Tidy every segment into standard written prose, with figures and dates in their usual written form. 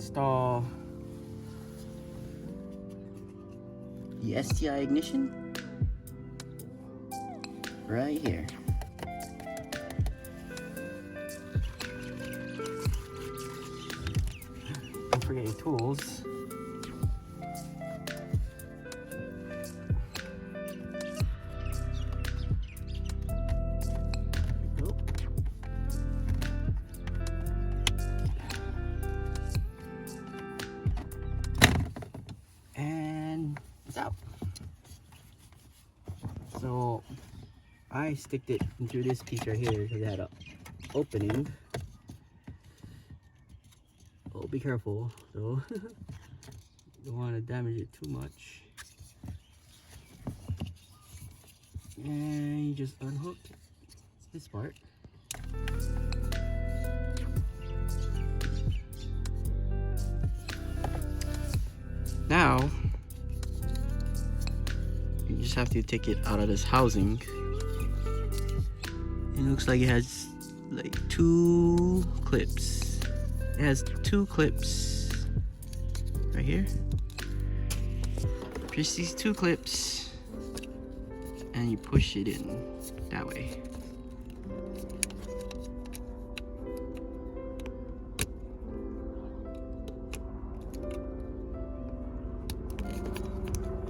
install the STI ignition right here. Don't forget your tools. And it's out. So I sticked it into this piece right here because it had an opening. Oh, be careful though. Don't want to damage it too much. And you just unhook this part. Now you just have to take it out of this housing. It looks like it has like 2 clips. It has 2 clips right here. Press these 2 clips and you push it in that way.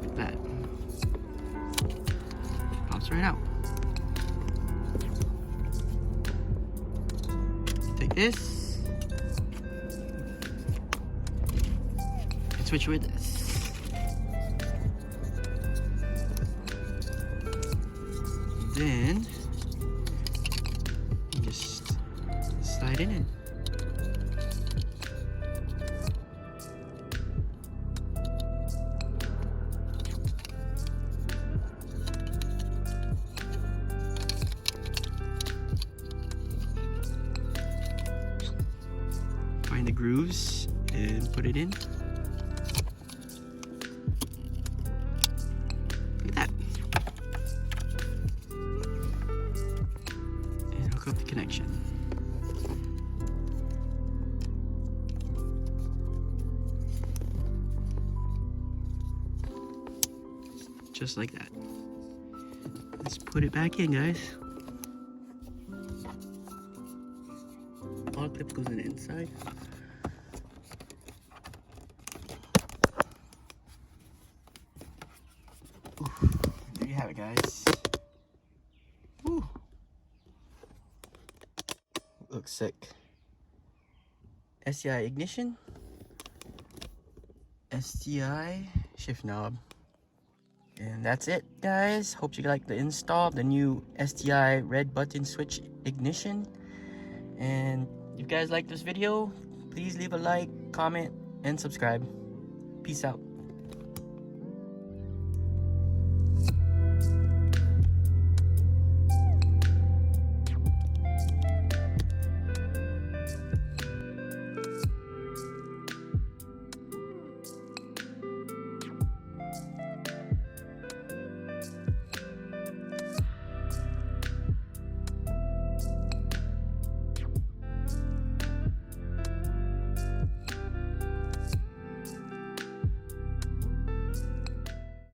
Like that. Pops right out. Take this and switch with this. Then you just slide it in. Find the grooves and put it in. Like that. And hook up the connection. Just like that. Let's put it back in, guys. All clip goes in the inside. Ooh, there you have it, guys. Ooh. Looks sick. STI ignition, STI shift knob, and that's it, guys. Hope you like the install of the new STI red button switch ignition. And if you guys like this video, please leave a like, comment, and subscribe. Peace out.